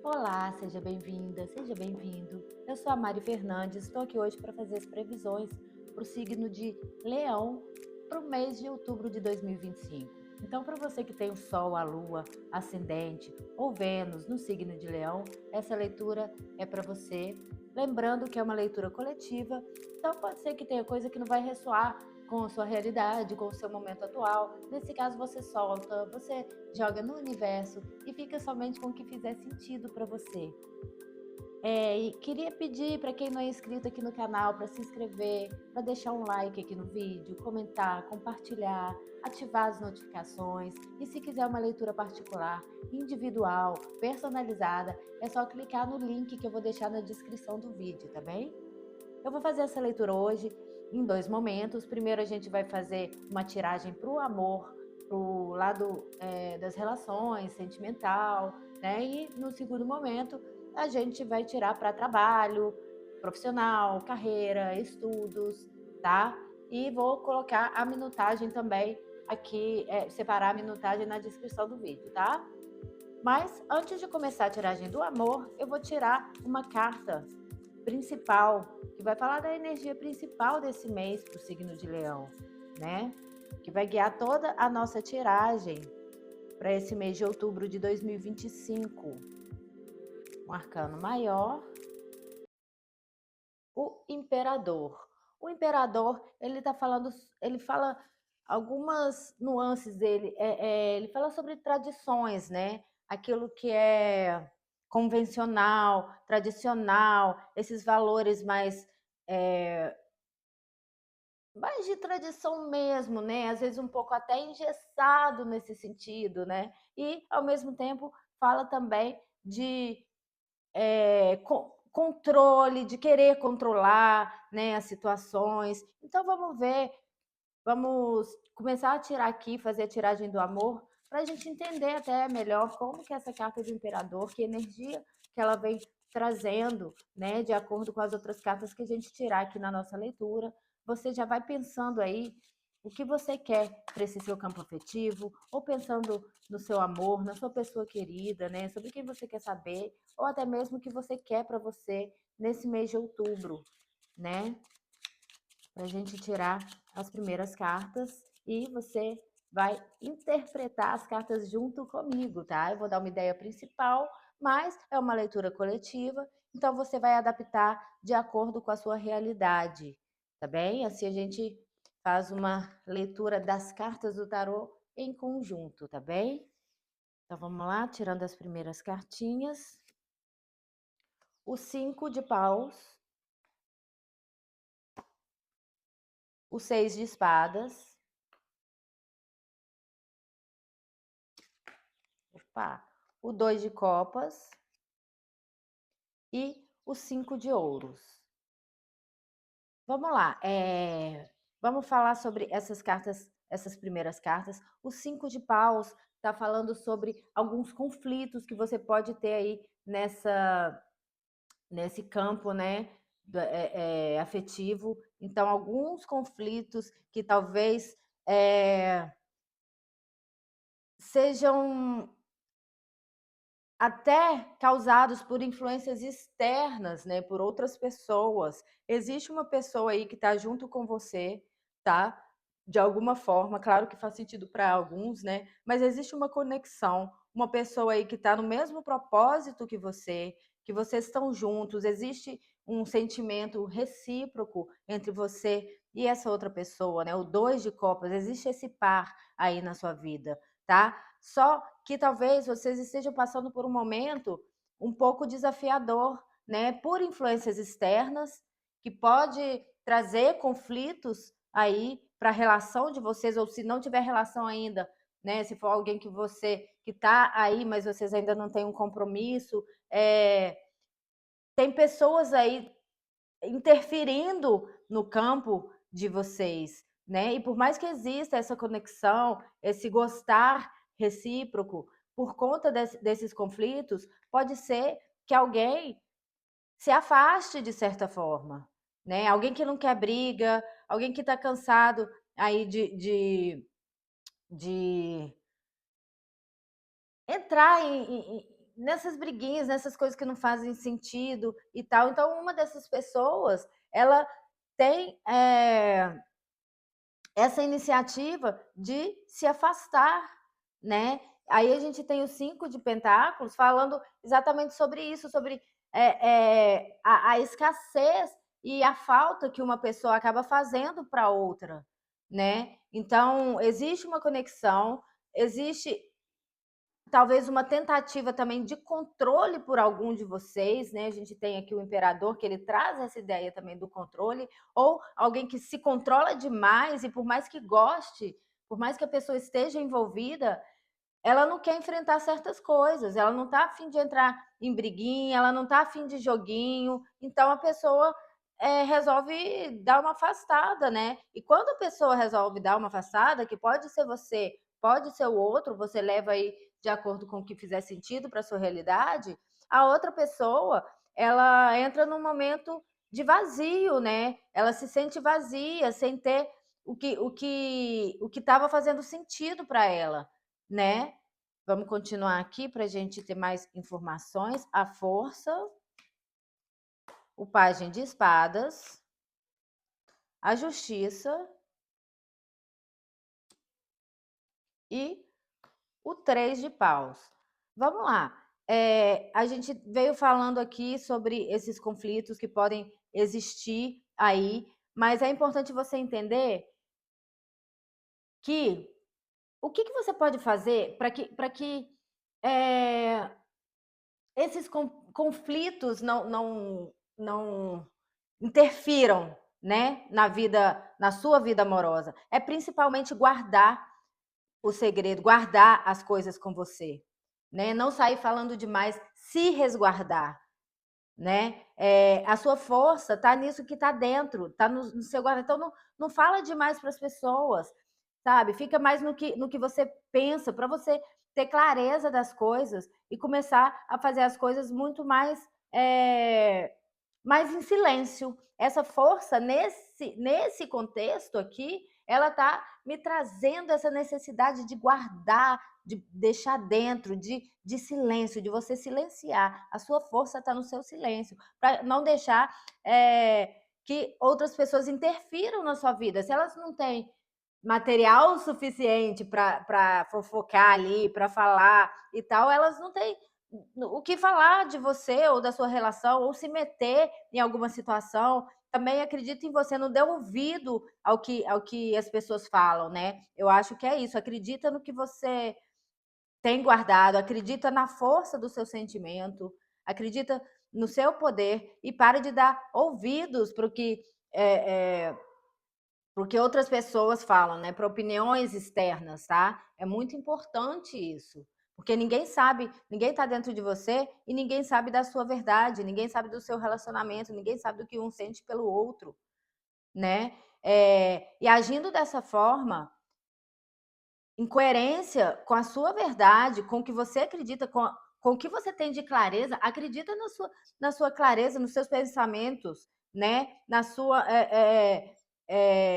Olá, seja bem-vinda, seja bem-vindo. Eu sou a Mari Fernandes, estou aqui hoje para fazer as previsões para o signo de Leão para o mês de outubro de 2025. Então, para você que tem o Sol, a Lua, Ascendente ou Vênus no signo de Leão, essa leitura é para você. Lembrando que é uma leitura coletiva, então pode ser que tenha coisa que não vai ressoar com a sua realidade, com o seu momento atual. Nesse caso, você solta, você joga no universo e fica somente com o que fizer sentido para você. E queria pedir para quem não é inscrito aqui no canal para se inscrever, para deixar um like aqui no vídeo, comentar, compartilhar, ativar as notificações. E se quiser uma leitura particular, individual, personalizada, é só clicar no link que eu vou deixar na descrição do vídeo, tá bem? Eu vou fazer essa leitura hoje em dois momentos. Primeiro a gente vai fazer uma tiragem para o amor, para o lado das relações, sentimental, né? E no segundo momento a gente vai tirar para trabalho, profissional, carreira, estudos, tá? E vou colocar a minutagem também aqui, separar a minutagem na descrição do vídeo, tá? Mas antes de começar a tiragem do amor, eu vou tirar uma carta principal, que vai falar da energia principal desse mês para o signo de Leão, né? Que vai guiar toda a nossa tiragem para esse mês de outubro de 2025. Um arcano maior, o Imperador. O Imperador, ele tá falando, ele fala algumas nuances dele, ele fala sobre tradições, né? Aquilo que é convencional, tradicional, esses valores mais de tradição mesmo, né? Às vezes um pouco até engessado nesse sentido, né? E ao mesmo tempo fala também de controle, de querer controlar, né, as situações. Então vamos ver, vamos começar a tirar aqui, fazer a tiragem do amor, para a gente entender até melhor como que essa carta do Imperador, que energia que ela vem trazendo, né, de acordo com as outras cartas que a gente tirar aqui na nossa leitura. Você já vai pensando aí o que você quer para esse seu campo afetivo, ou pensando no seu amor, na sua pessoa querida, né, sobre quem você quer saber, ou até mesmo o que você quer para você nesse mês de outubro, né? Para a gente tirar as primeiras cartas e você vai interpretar as cartas junto comigo, tá? Eu vou dar uma ideia principal, mas é uma leitura coletiva, então você vai adaptar de acordo com a sua realidade, tá bem? Assim a gente faz uma leitura das cartas do tarô em conjunto, tá bem? Então vamos lá, tirando as primeiras cartinhas. O 5 de paus, o 6 de espadas, opa, o 2 de copas e o 5 de ouros. Vamos lá, vamos falar sobre essas cartas, essas primeiras cartas. O 5 de paus está falando sobre alguns conflitos que você pode ter aí nesse campo, né, afetivo. Então, alguns conflitos que talvez sejam até causados por influências externas, né, por outras pessoas. Existe uma pessoa aí que está junto com você, tá? De alguma forma, claro que faz sentido para alguns, né? Mas existe uma conexão, uma pessoa aí que está no mesmo propósito que vocês estão juntos, existe um sentimento recíproco entre você e essa outra pessoa, né? O 2 de copas, existe esse par aí na sua vida, tá? Só que talvez vocês estejam passando por um momento um pouco desafiador, né, por influências externas, que pode trazer conflitos aí para a relação de vocês, ou se não tiver relação ainda, né, se for alguém que você que está aí, mas vocês ainda não têm um compromisso, tem pessoas aí interferindo no campo de vocês, né? E por mais que exista essa conexão, esse gostar recíproco, por conta desses conflitos, pode ser que alguém se afaste de certa forma, né? Alguém que não quer briga, alguém que está cansado aí de entrar nessas briguinhas, nessas coisas que não fazem sentido e tal. Então, uma dessas pessoas, ela tem essa iniciativa de se afastar, né? Aí a gente tem o 5 de pentáculos falando exatamente sobre isso, sobre a escassez e a falta que uma pessoa acaba fazendo para outra, né? Então, existe uma conexão, existe talvez uma tentativa também de controle por algum de vocês, né? A gente tem aqui o imperador, que ele traz essa ideia também do controle, ou alguém que se controla demais e por mais que goste, por mais que a pessoa esteja envolvida, ela não quer enfrentar certas coisas, ela não está a fim de entrar em briguinha, ela não está a fim de joguinho, então a pessoa resolve dar uma afastada, né? E quando a pessoa resolve dar uma afastada, que pode ser você, pode ser o outro, você leva aí de acordo com o que fizer sentido para a sua realidade, a outra pessoa, ela entra num momento de vazio, né? Ela se sente vazia, sem ter o que estava fazendo sentido para ela, né? Vamos continuar aqui para a gente ter mais informações. A força, o pajem de espadas, a justiça e o 3 de paus. Vamos lá. A gente veio falando aqui sobre esses conflitos que podem existir aí, mas é importante você entender que o que você pode fazer para que esses conflitos não interfiram, né, na sua vida amorosa. É principalmente guardar o segredo, guardar as coisas com você, né? Não sair falando demais, se resguardar, né? A sua força está nisso que está dentro, está no seu guarda. Então não fala demais para as pessoas, sabe? Fica mais no que você pensa, para você ter clareza das coisas e começar a fazer as coisas muito mais em silêncio. Essa força, nesse contexto aqui, ela está me trazendo essa necessidade de guardar, de deixar dentro, de silêncio, de você silenciar. A sua força está no seu silêncio, para não deixar que outras pessoas interfiram na sua vida. Se elas não têm material suficiente para fofocar ali, para falar e tal, elas não têm o que falar de você ou da sua relação, ou se meter em alguma situação. Também acredito em você, não dê ouvido ao que as pessoas falam, né? Eu acho que é isso. Acredita no que você tem guardado, acredita na força do seu sentimento, acredita no seu poder e para de dar ouvidos para o que porque outras pessoas falam, né? Para opiniões externas, tá? É muito importante isso. Porque ninguém sabe, ninguém está dentro de você e ninguém sabe da sua verdade, ninguém sabe do seu relacionamento, ninguém sabe do que um sente pelo outro, né? E agindo dessa forma, em coerência com a sua verdade, com o que você acredita, com o que você tem de clareza, acredita na sua clareza, nos seus pensamentos, né?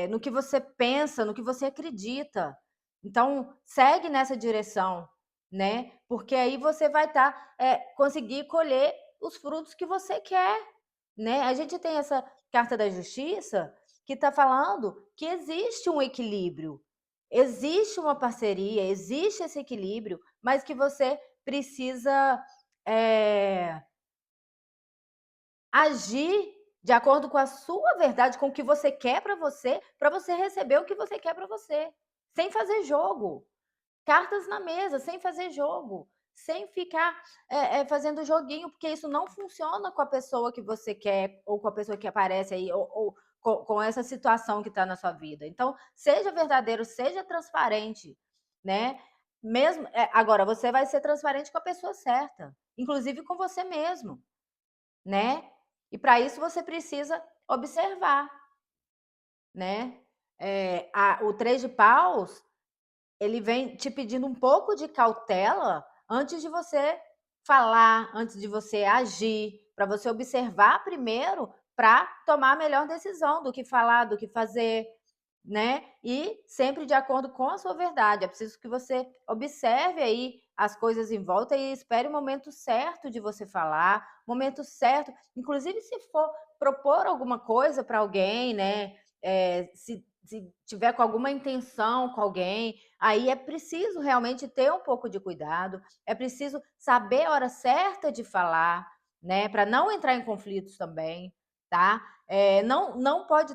No que você pensa, no que você acredita. Então, segue nessa direção, né? Porque aí você vai conseguir colher os frutos que você quer, né? A gente tem essa carta da justiça que está falando que existe um equilíbrio, existe uma parceria, existe esse equilíbrio, mas que você precisa agir de acordo com a sua verdade, com o que você quer para você receber o que você quer para você, sem fazer jogo. Cartas na mesa, sem fazer jogo, sem ficar fazendo joguinho, porque isso não funciona com a pessoa que você quer ou com a pessoa que aparece aí, ou com essa situação que está na sua vida. Então, seja verdadeiro, seja transparente, né? Mesmo agora, você vai ser transparente com a pessoa certa, inclusive com você mesmo, né? E para isso você precisa observar, né? O 3 de paus, ele vem te pedindo um pouco de cautela antes de você falar, antes de você agir, para você observar primeiro para tomar a melhor decisão do que falar, do que fazer, né? E sempre de acordo com a sua verdade. É preciso que você observe aí as coisas em volta e espere o momento certo de você falar, momento certo. Inclusive, se for propor alguma coisa para alguém, né? Se tiver com alguma intenção com alguém, aí é preciso realmente ter um pouco de cuidado, é preciso saber a hora certa de falar, né? Para não entrar em conflitos também, tá? Não pode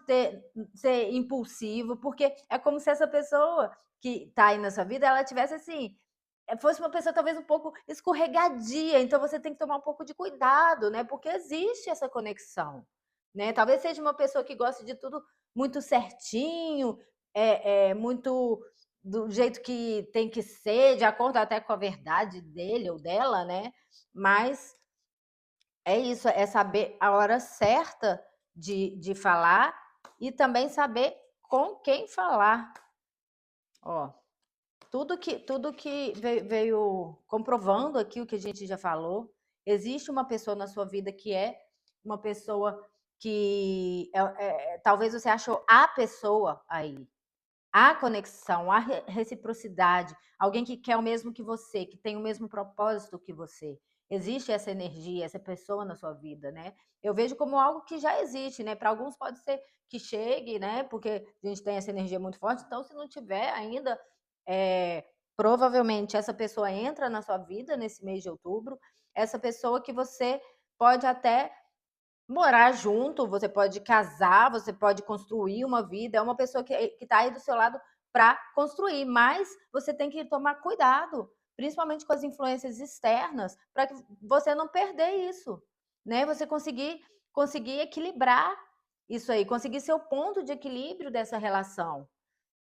ser impulsivo, porque é como se essa pessoa que está aí na sua vida, ela tivesse assim, fosse uma pessoa talvez um pouco escorregadia, então você tem que tomar um pouco de cuidado, né? Porque existe essa conexão, né? Talvez seja uma pessoa que gosta de tudo muito certinho, muito do jeito que tem que ser, de acordo até com a verdade dele ou dela, né? Mas é isso, é saber a hora certa de falar e também saber com quem falar. Ó, tudo que veio comprovando aqui o que a gente já falou, existe uma pessoa na sua vida que é uma pessoa que talvez você achou a pessoa aí, a conexão, a reciprocidade, alguém que quer o mesmo que você, que tem o mesmo propósito que você. Existe essa energia, essa pessoa na sua vida, né? Eu vejo como algo que já existe, né? Para alguns pode ser que chegue, né? Porque a gente tem essa energia muito forte. Então, se não tiver ainda, provavelmente essa pessoa entra na sua vida nesse mês de outubro. Essa pessoa que você pode até morar junto, você pode casar, você pode construir uma vida, é uma pessoa que está aí do seu lado para construir, mas você tem que tomar cuidado, principalmente com as influências externas, para que você não perder isso, né? Você conseguir equilibrar isso aí, conseguir ser o ponto de equilíbrio dessa relação.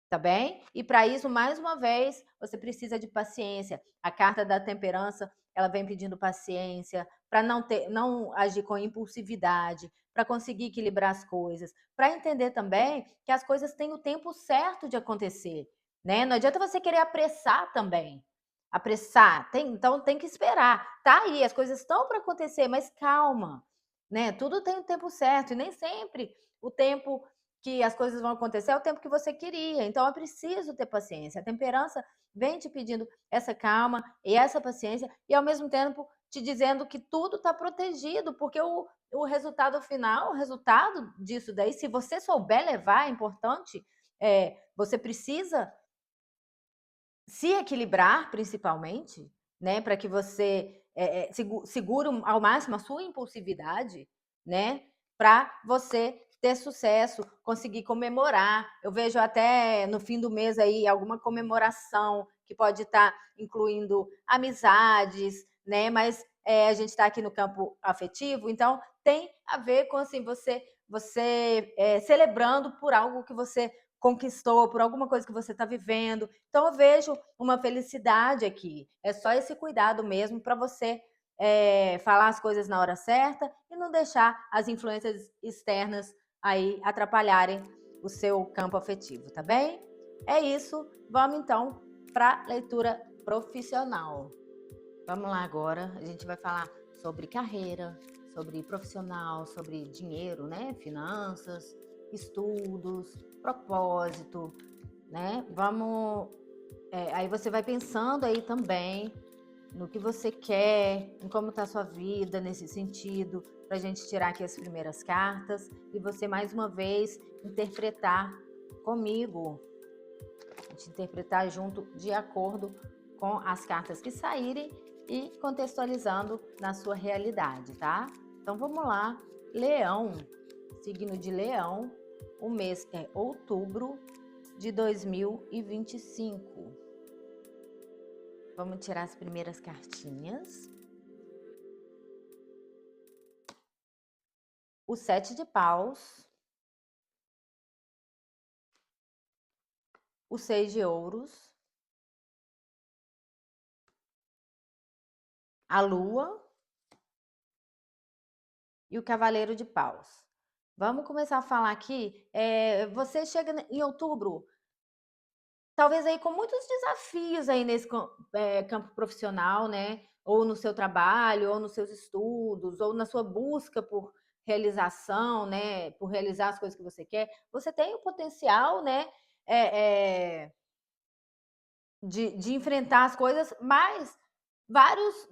Tá bem? E para isso, mais uma vez, você precisa de paciência. A carta da temperança, ela vem pedindo paciência para não agir com impulsividade, para conseguir equilibrar as coisas, para entender também que as coisas têm o tempo certo de acontecer, né? Não adianta você querer apressar também. Apressar, então tem que esperar. Tá aí, as coisas estão para acontecer, mas calma, né? Tudo tem o tempo certo e nem sempre o tempo que as coisas vão acontecer é o tempo que você queria. Então é preciso ter paciência. A temperança vem te pedindo essa calma e essa paciência e ao mesmo tempo te dizendo que tudo está protegido, porque o resultado final, o resultado disso daí, se você souber levar, é importante, você precisa se equilibrar, principalmente, né, para que você segure ao máximo a sua impulsividade, né, para você ter sucesso, conseguir comemorar. Eu vejo até no fim do mês aí alguma comemoração que pode estar incluindo amizades, né, mas a gente está aqui no campo afetivo, então tem a ver com assim você celebrando por algo que você conquistou, por alguma coisa que você está vivendo. Então, eu vejo uma felicidade aqui. É só esse cuidado mesmo para você falar as coisas na hora certa e não deixar as influências externas aí atrapalharem o seu campo afetivo, tá bem? É isso. Vamos então para a leitura profissional. Vamos lá agora. A gente vai falar sobre carreira, sobre profissional, sobre dinheiro, né? Finanças, estudos, propósito, né? Vamos. Aí você vai pensando aí também no que você quer, em como está a sua vida nesse sentido, para a gente tirar aqui as primeiras cartas e você mais uma vez interpretar comigo, a gente interpretar junto de acordo com as cartas que saírem e contextualizando na sua realidade, tá? Então vamos lá, Leão, signo de Leão, o mês é outubro de 2025. Vamos tirar as primeiras cartinhas. O 7 de paus, o 6 de ouros, a lua e o cavaleiro de paus. Vamos começar a falar aqui. Você chega em outubro, talvez aí com muitos desafios aí nesse campo profissional, né? Ou no seu trabalho, ou nos seus estudos, ou na sua busca por realização, né? Por realizar as coisas que você quer. Você tem o potencial, né? De enfrentar as coisas, mas vários,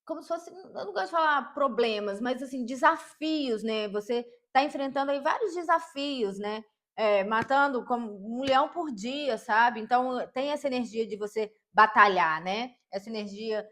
como se fosse, eu não gosto de falar problemas, mas assim, desafios, né? Você está enfrentando aí vários desafios, né? Matando como um leão por dia, sabe? Então tem essa energia de você batalhar, né? Essa energia,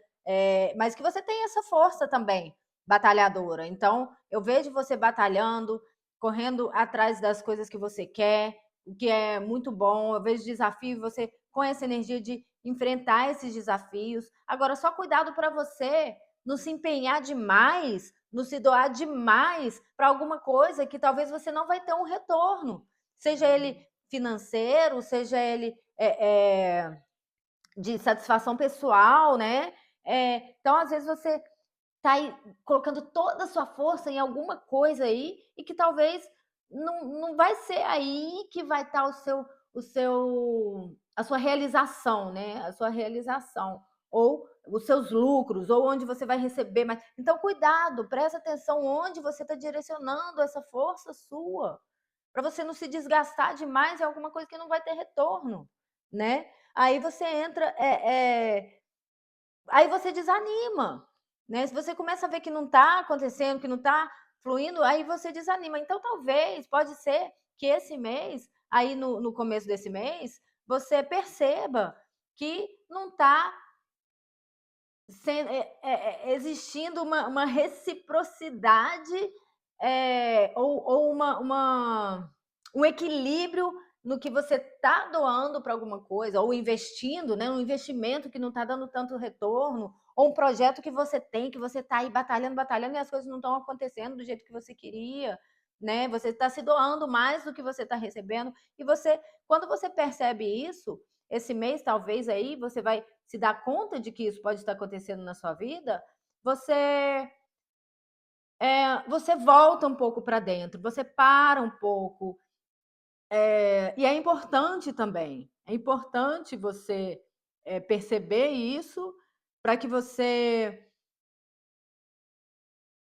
mas que você tem essa força também batalhadora. Então eu vejo você batalhando, correndo atrás das coisas que você quer, o que é muito bom. Eu vejo desafio, você com essa energia de enfrentar esses desafios. Agora, só cuidado para você não se empenhar demais, não se doar demais para alguma coisa que talvez você não vai ter um retorno, seja ele financeiro, seja ele de satisfação pessoal, né? Então, às vezes você tá aí colocando toda a sua força em alguma coisa aí e que talvez não vai ser aí que vai estar a sua realização, né? A sua realização ou os seus lucros ou onde você vai receber mais. Então, cuidado, presta atenção onde você está direcionando essa força sua para você não se desgastar demais em alguma coisa que não vai ter retorno, né? Aí você entra, aí você desanima, né? Se você começa a ver que não está acontecendo, que não está fluindo, aí você desanima. Então, talvez, pode ser que esse mês, aí no começo desse mês, você perceba que não está existindo uma reciprocidade ou um equilíbrio no que você está doando para alguma coisa, ou investindo, né? Um investimento que não está dando tanto retorno, ou um projeto que você tem, que você está aí batalhando, batalhando, e as coisas não estão acontecendo do jeito que você queria, né? Você está se doando mais do que você está recebendo, e você, quando você percebe isso, esse mês, talvez aí, você vai se dar conta de que isso pode estar acontecendo na sua vida, você volta um pouco para dentro, você para um pouco. E é importante também, é importante você perceber isso para que você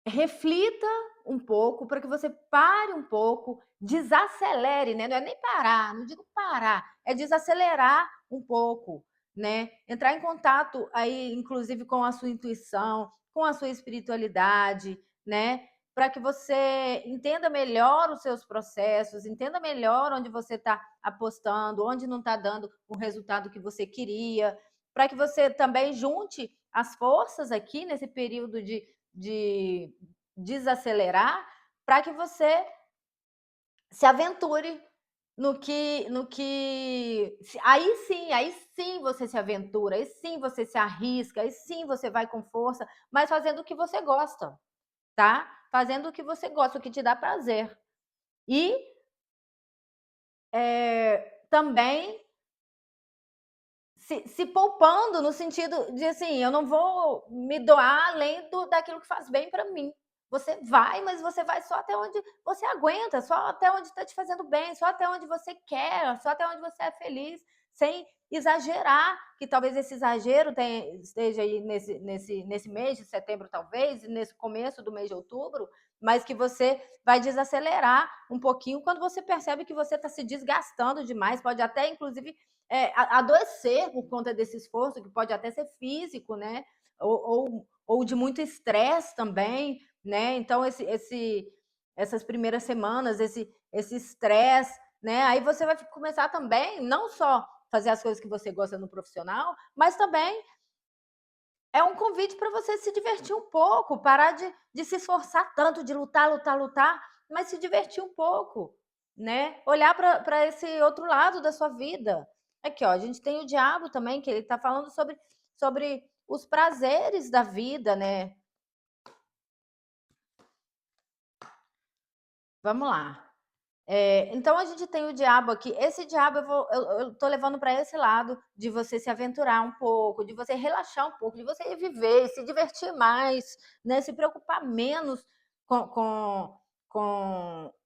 reflita um pouco, para que você pare um pouco, desacelere, né? Não é nem parar, não digo parar, é desacelerar um pouco, né? Entrar em contato aí, inclusive, com a sua intuição, com a sua espiritualidade, né? Para que você entenda melhor os seus processos, entenda melhor onde você está apostando, onde não está dando o resultado que você queria, para que você também junte as forças aqui nesse período de desacelerar para que você se aventure no que aí sim você se aventura, aí sim você se arrisca, aí sim você vai com força, mas fazendo o que você gosta, tá? Fazendo o que você gosta, o que te dá prazer. E também se poupando no sentido de assim, eu não vou me doar além daquilo que faz bem para mim. Você vai, mas você vai só até onde você aguenta, só até onde está te fazendo bem, só até onde você quer, só até onde você é feliz, sem exagerar, que talvez esse exagero esteja aí nesse mês de setembro, talvez, e nesse começo do mês de outubro, mas que você vai desacelerar um pouquinho quando você percebe que você está se desgastando demais, pode até, inclusive, adoecer por conta desse esforço, que pode até ser físico, né? Ou de muito estresse também, né? Então, essas primeiras semanas, esse estresse, né? Aí você vai começar também, não só fazer as coisas que você gosta no profissional, mas também é um convite para você se divertir um pouco, parar de se esforçar tanto, de lutar, lutar, lutar, mas se divertir um pouco, né? Olhar para esse outro lado da sua vida. Aqui, ó, a gente tem o diabo também, que ele está falando sobre os prazeres da vida, né? Vamos lá. Então a gente tem o diabo aqui. Esse diabo eu tô levando para esse lado de você se aventurar um pouco, de você relaxar um pouco, de você viver, se divertir mais, né? Se preocupar menos com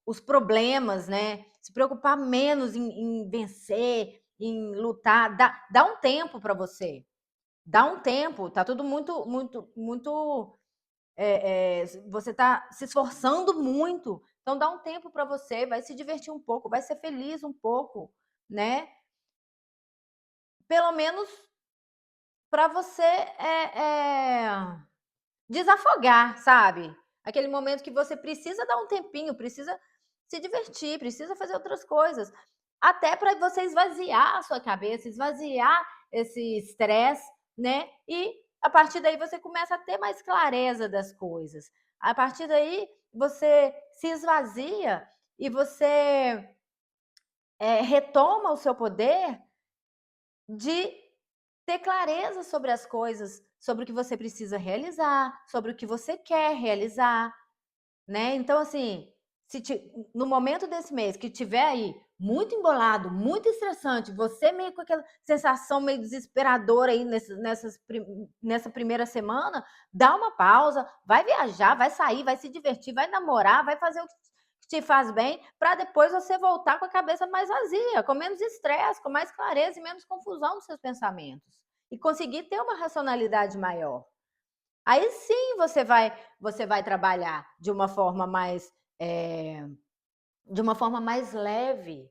os problemas, né? Se preocupar menos em vencer, em lutar. Dá um tempo para você. Dá um tempo. Tá tudo muito, muito, muito. você está se esforçando muito. Então dá um tempo para você, vai se divertir um pouco, vai ser feliz um pouco, né? Pelo menos para você desafogar, sabe? Aquele momento que você precisa dar um tempinho, precisa se divertir, precisa fazer outras coisas. Até para você esvaziar a sua cabeça, esvaziar esse estresse, né? E a partir daí você começa a ter mais clareza das coisas. A partir daí você se esvazia e você retoma o seu poder de ter clareza sobre as coisas, sobre o que você precisa realizar, sobre o que você quer realizar, né? Então, assim, no momento desse mês que tiver aí muito embolado, muito estressante, você meio com aquela sensação meio desesperadora aí nessa primeira semana, dá uma pausa, vai viajar, vai sair, vai se divertir, vai namorar, vai fazer o que te faz bem, para depois você voltar com a cabeça mais vazia, com menos estresse, com mais clareza e menos confusão nos seus pensamentos. E conseguir ter uma racionalidade maior. Aí sim você vai trabalhar de uma forma mais leve.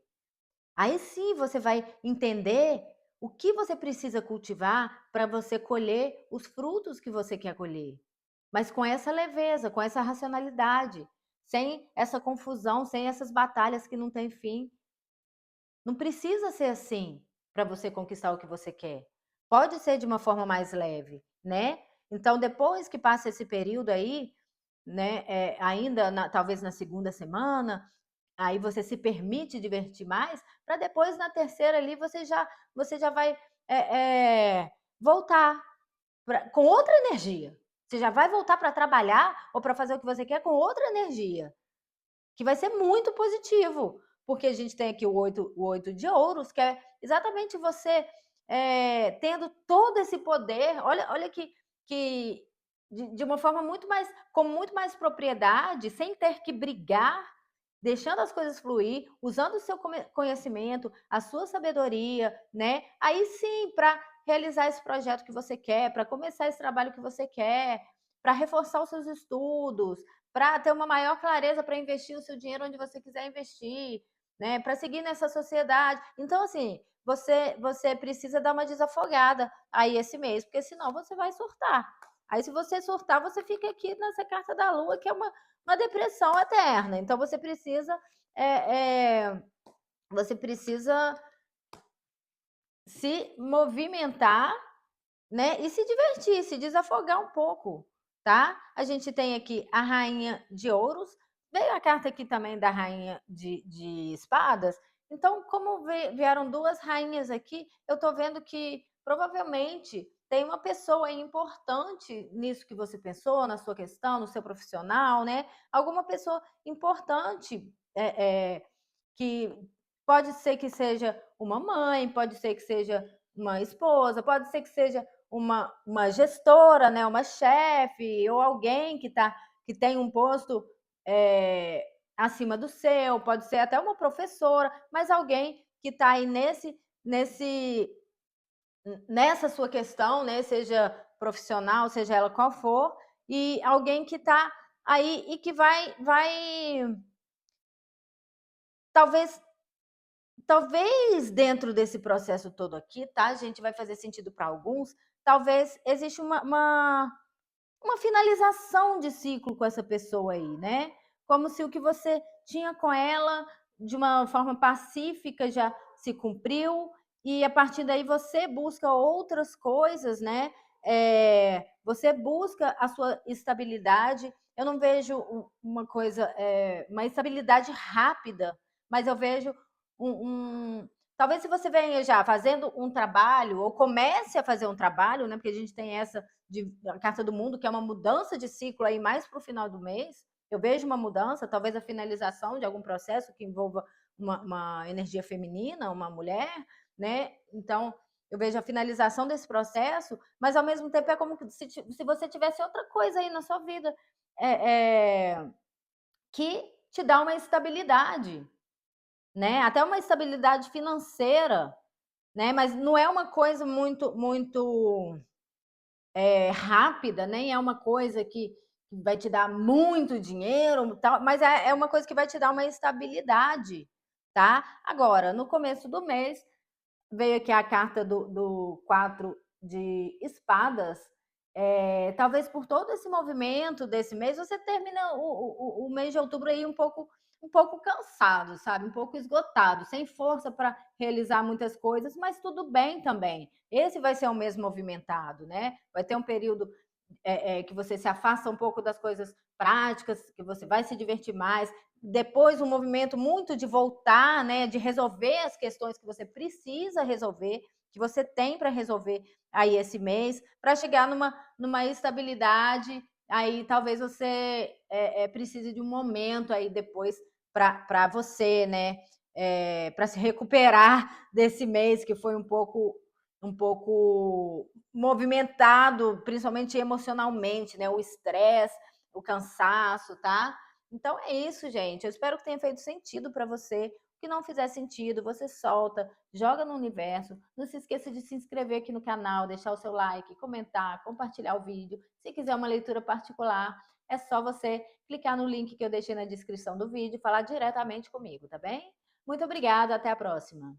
Aí sim você vai entender o que você precisa cultivar para você colher os frutos que você quer colher. Mas com essa leveza, com essa racionalidade, sem essa confusão, sem essas batalhas que não têm fim. Não precisa ser assim para você conquistar o que você quer. Pode ser de uma forma mais leve, né? Então, depois que passa esse período aí, né, ainda talvez na segunda semana, aí você se permite divertir mais, para depois na terceira ali você já vai voltar com outra energia. Você já vai voltar para trabalhar ou para fazer o que você quer com outra energia, que vai ser muito positivo, porque a gente tem aqui o 8 de ouros, que é exatamente você tendo todo esse poder. Olha que de uma forma com muito mais propriedade, sem ter que brigar, deixando as coisas fluir, usando o seu conhecimento, a sua sabedoria, né? Aí sim, para realizar esse projeto que você quer, para começar esse trabalho que você quer, para reforçar os seus estudos, para ter uma maior clareza para investir o seu dinheiro onde você quiser investir, né? Para seguir nessa sociedade. Então, assim, você precisa dar uma desafogada aí esse mês, porque senão você vai surtar. Aí, se você surtar, você fica aqui nessa carta da lua, que é uma depressão eterna. Então, você precisa se movimentar, né? E se divertir, se desafogar um pouco, tá? A gente tem aqui a Rainha de Ouros, veio a carta aqui também da Rainha de Espadas. Então, como vieram duas rainhas aqui, eu tô vendo que provavelmente tem uma pessoa importante nisso que você pensou, na sua questão, no seu profissional, né? Alguma pessoa importante que pode ser que seja uma mãe, pode ser que seja uma esposa, pode ser que seja uma gestora, né, uma chefe, ou alguém que tem um posto acima do seu, pode ser até uma professora, mas alguém que está aí nessa sua questão, né, seja profissional, seja ela qual for, e alguém que está aí e que vai talvez dentro desse processo todo aqui, tá? Gente, vai fazer sentido para alguns. Talvez exista uma finalização de ciclo com essa pessoa aí, né? Como se o que você tinha com ela de uma forma pacífica já se cumpriu e a partir daí você busca outras coisas, né? Você busca a sua estabilidade. Eu não vejo uma estabilidade rápida, mas eu vejo talvez se você venha já fazendo um trabalho ou comece a fazer um trabalho, né? Porque a gente tem essa a carta do mundo, que é uma mudança de ciclo aí mais para o final do mês. Eu vejo uma mudança, talvez a finalização de algum processo que envolva uma energia feminina, uma mulher, né? Então, eu vejo a finalização desse processo, mas ao mesmo tempo é como se você tivesse outra coisa aí na sua vida que te dá uma estabilidade, né? Até uma estabilidade financeira, né? Mas não é uma coisa muito rápida, nem é uma coisa que vai te dar muito dinheiro, tal, mas é uma coisa que vai te dar uma estabilidade, tá? Agora, no começo do mês, veio aqui a carta do 4 de espadas. Talvez por todo esse movimento desse mês, você termina o mês de outubro aí um pouco cansado, sabe? Um pouco esgotado, sem força para realizar muitas coisas, mas tudo bem também. Esse vai ser um mês movimentado, né? Vai ter um período que você se afasta um pouco das coisas práticas, que você vai se divertir mais. Depois, um movimento muito de voltar, né, de resolver as questões que você precisa resolver, que você tem para resolver aí esse mês, para chegar numa estabilidade. Aí talvez você precise de um momento aí depois para você, né, para se recuperar desse mês que foi um pouco movimentado, principalmente emocionalmente, né? O estresse, o cansaço, tá? Então é isso, gente. Eu espero que tenha feito sentido para você. O que não fizer sentido, você solta, joga no universo. Não se esqueça de se inscrever aqui no canal, deixar o seu like, comentar, compartilhar o vídeo. Se quiser uma leitura particular, é só você clicar no link que eu deixei na descrição do vídeo e falar diretamente comigo, tá bem? Muito obrigada, até a próxima.